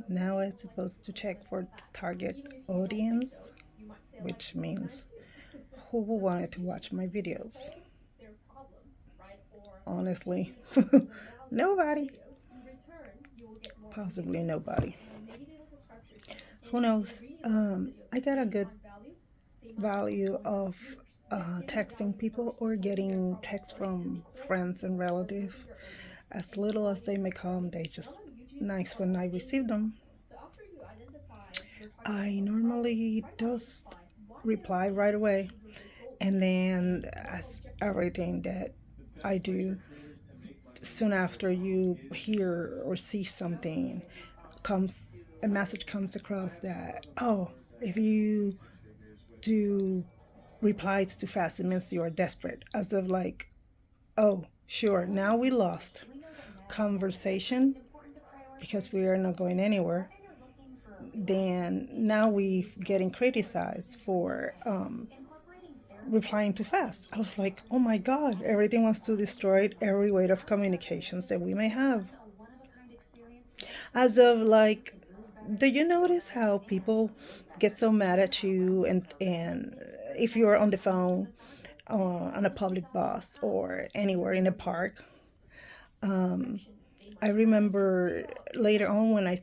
Now I'm supposed to check for target audience, which means who will want to watch my videos. Honestly, nobody. Possibly nobody. Who knows? I got a good value of texting people or getting texts from friends and relatives. As little as they may come, they just nice when I receive them. I normally just reply right away, and then as everything that I do, soon after you hear or see something, comes a message comes across that, oh, if you do replies too fast, it means you're desperate. As of like, oh, sure, now we lost conversation because we are not going anywhere. Then now we getting criticized for replying too fast. I was like, oh my God, everything wants to destroy every way of communications that we may have. As of like, do you notice how people get so mad at you and if you're on the phone on a public bus or anywhere in a park? I remember later on when I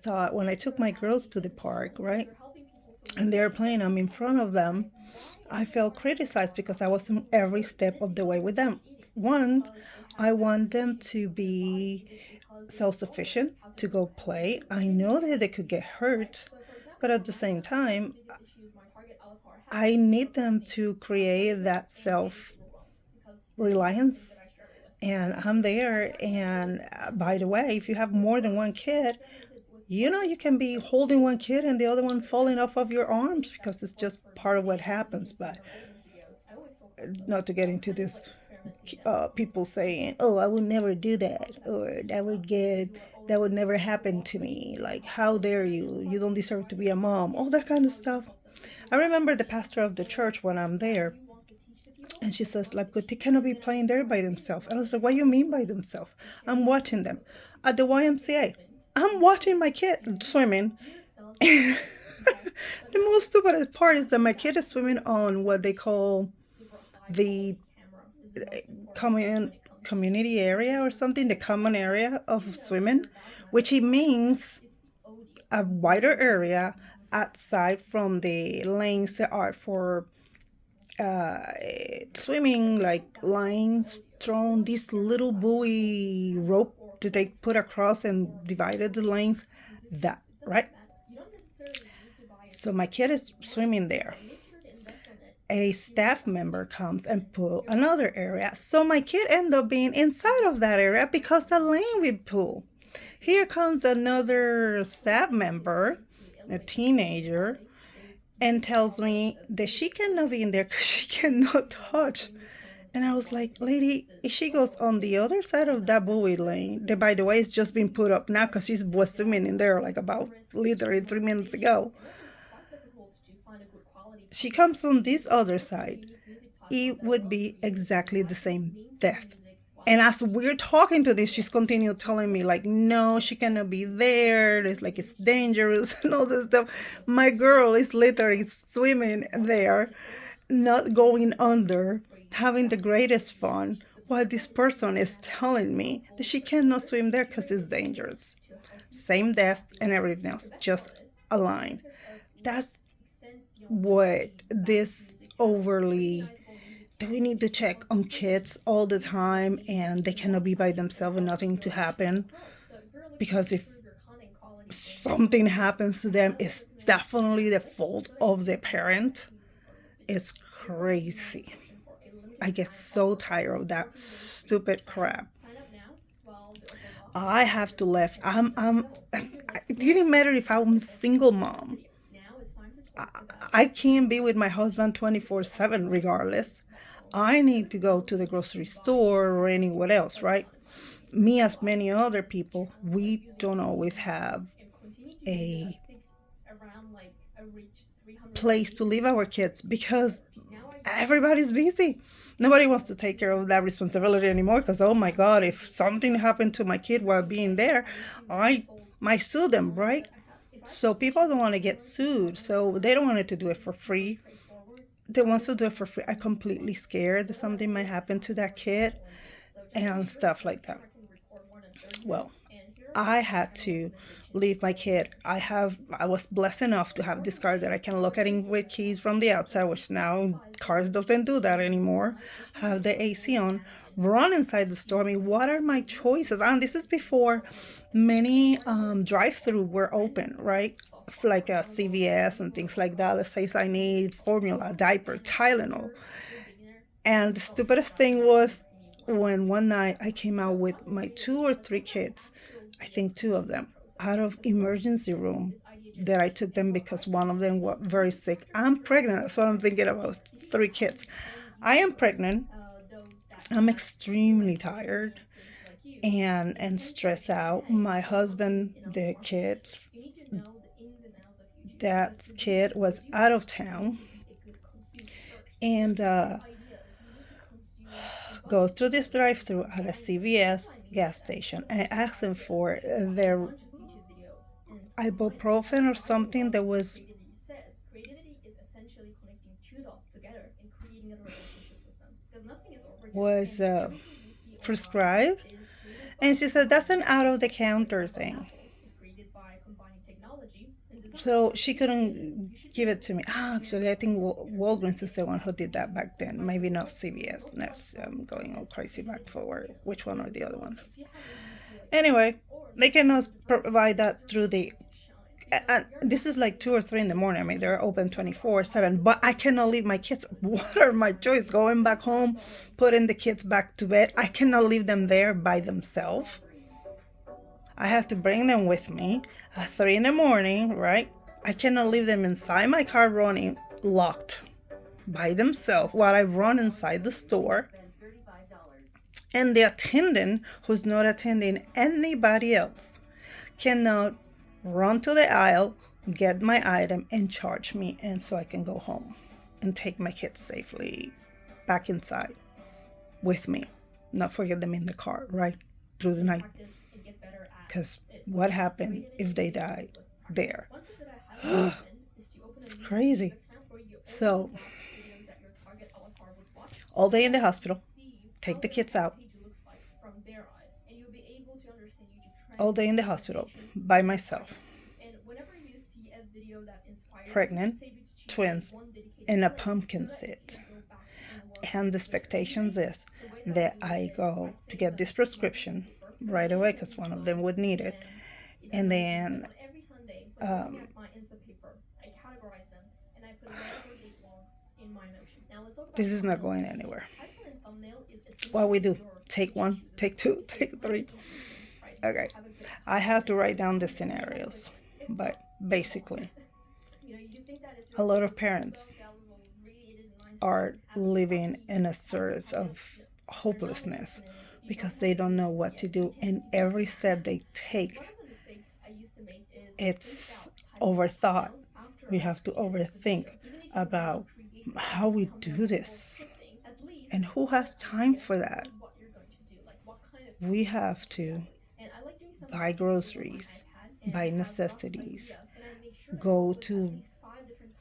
took my girls to the park, right? And they're playing, I'm in front of them. I felt criticized because I wasn't every step of the way with them. One, I want them to be self sufficient to go play. I know that they could get hurt, but at the same time, I need them to create that self reliance. And I'm there. And by the way, if you have more than one kid, you can be holding one kid and the other one falling off of your arms because it's just part of what happens. But not to get into this, people saying, "Oh, I would never do that," or that would never happen to me. Like, how dare you? You don't deserve to be a mom. All that kind of stuff. I remember the pastor of the church when I'm there, and she says, like, but they cannot be playing there by themselves. And I was like, what do you mean by themselves? I'm watching them at the YMCA. I'm watching my kid swimming. The most stupid part is that my kid is swimming on what they call the common community area or something, the common area of swimming, which it means a wider area outside from the lanes that are for swimming, like lines thrown, this little buoy rope that they put across and divided the lanes. That, right? So my kid is swimming there. A staff member comes and pull another area. So my kid ended up being inside of that area because the lane we pull. Here comes another staff member, a teenager, and tells me that she cannot be in there because she cannot touch. And I was like, lady, if she goes on the other side of that buoy lane, that by the way, it's just been put up now because she was swimming in there like about literally 3 minutes ago. She comes on this other side, it would be exactly the same death. And as we're talking to this, she's continued telling me, like, no, she cannot be there. It's like it's dangerous and all this stuff. My girl is literally swimming there, not going under, having the greatest fun, while this person is telling me that she cannot swim there because it's dangerous. Same depth and everything else, just a line. That's what this overly do we need to check on kids all the time and they cannot be by themselves and nothing to happen because if something happens to them it's definitely the fault of the parent. It's crazy. I get so tired of that stupid crap. I have to left. It didn't matter if I'm a single mom. I can't be with my husband 24/7 regardless. I need to go to the grocery store or anywhere else, right? Me, as many other people, we don't always have a place to leave our kids because everybody's busy. Nobody wants to take care of that responsibility anymore because, oh my God, if something happened to my kid while being there, I might sue them, right? So people don't want to get sued. So they don't want to do it for free. They want to do it for free. I'm completely scared that something might happen to that kid and stuff like that. Well, I had to leave my kid. I was blessed enough to have this car that I can look at it with keys from the outside, which now cars doesn't do that anymore. Have the AC on, run inside the store. I mean, what are my choices? And this is before many drive-through were open, right? Like a CVS and things like that. Let's say I need formula, diaper, Tylenol. And the stupidest thing was when one night I came out with my two or three kids, I think two of them, out of emergency room that I took them because one of them was very sick. I'm pregnant. That's what I'm thinking about. Three kids. I am pregnant. I'm extremely tired and stressed out. My husband, the kids, that kid was out of town and goes through this drive-through at a CVS gas station and asks them for their ibuprofen or something that was prescribed. And she said that's an out of the counter thing. So she couldn't give it to me. Ah, actually, I think Walgreens is the one who did that back then. Maybe not CVS. No, I'm going all crazy back forward. Which one or the other one? Anyway, they cannot provide that through the. And this is like 2 or 3 in the morning. I mean, they're open 24/7. But I cannot leave my kids. What are my choices? Going back home, putting the kids back to bed. I cannot leave them there by themselves. I have to bring them with me at 3 in the morning, right? I cannot leave them inside my car running locked by themselves while I run inside the store. And the attendant, who's not attending anybody else, cannot run to the aisle, get my item, and charge me, and so I can go home and take my kids safely back inside with me. Not forget them in the car, right? Through the night. Because what happened if they die there? It's crazy. So, all day in the hospital, take the kids out. All day in the hospital by myself. Pregnant, twins, in a pumpkin seat. And the expectations is that I go to get this prescription right away because one of them would need it. And then this is not going anywhere. What we do? Take one, take two, take three. Okay. I have to write down the scenarios. But basically, a lot of parents are living in a sort of hopelessness because they don't know what to do. And every step they take, it's overthought. We have to overthink about how we do this. And who has time for that? We have to buy groceries, buy necessities, go to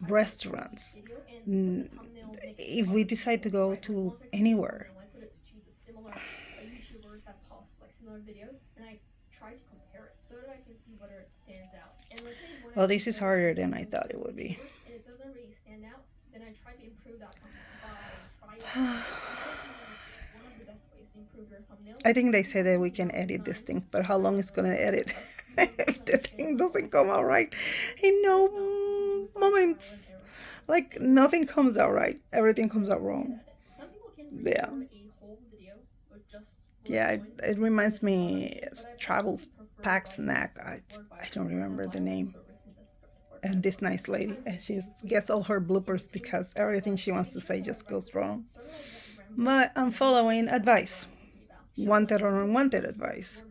restaurants. If we decide to go to anywhere, well, this is harder than I thought it would be. I think they say that we can edit these things, but how long is gonna edit if the thing doesn't come out right? In no moments, like nothing comes out right. Everything comes out wrong. Yeah, yeah. It reminds me Travels Pack Snack. I don't remember the name. And this nice lady, and she gets all her bloopers because everything she wants to say just goes wrong. But I'm following advice, wanted or unwanted advice,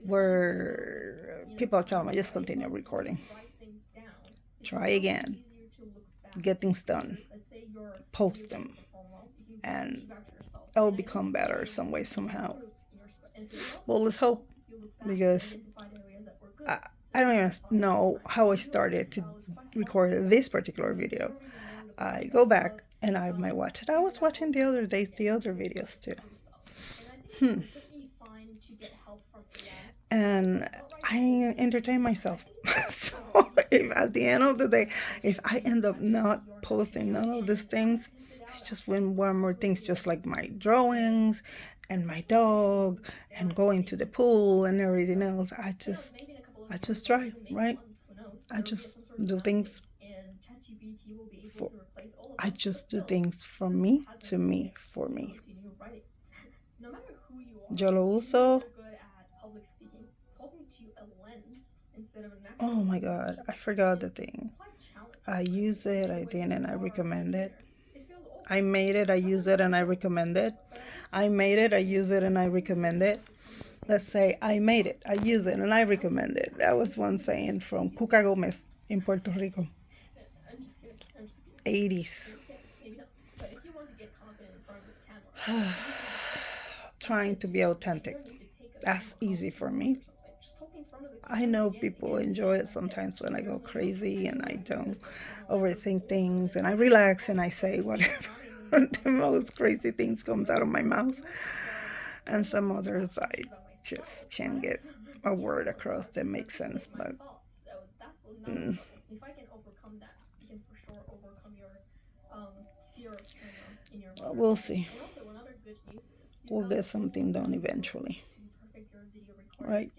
where people tell me just continue recording, try again, get things done, post them, and it'll become better some way, somehow. Well, let's hope because I don't even know how I started to record this particular video. I go back and I might watch it. I was watching the other days the other videos too. And I entertain myself. So if at the end of the day, if I end up not posting none of these things, it's just one more things, just like my drawings and my dog and going to the pool and everything else. I just try, right? I just do things for I just do things from me to me for me. Yo lo uso. Oh my god, I forgot the thing. I use it, I didn't, I recommend it. I made it, I use it, and I recommend it. I made it, I use it, and I recommend it. Let's say I made it, I use it, and I recommend it. That was one saying from Cuca Gomez in Puerto Rico. 80s. Trying to be authentic. That's easy for me. I know people enjoy it sometimes when I go crazy and I don't overthink things and I relax and I say whatever the most crazy things comes out of my mouth. And some others I just can't get a word across that makes sense. But mm, we'll see. We'll get something done eventually. Right?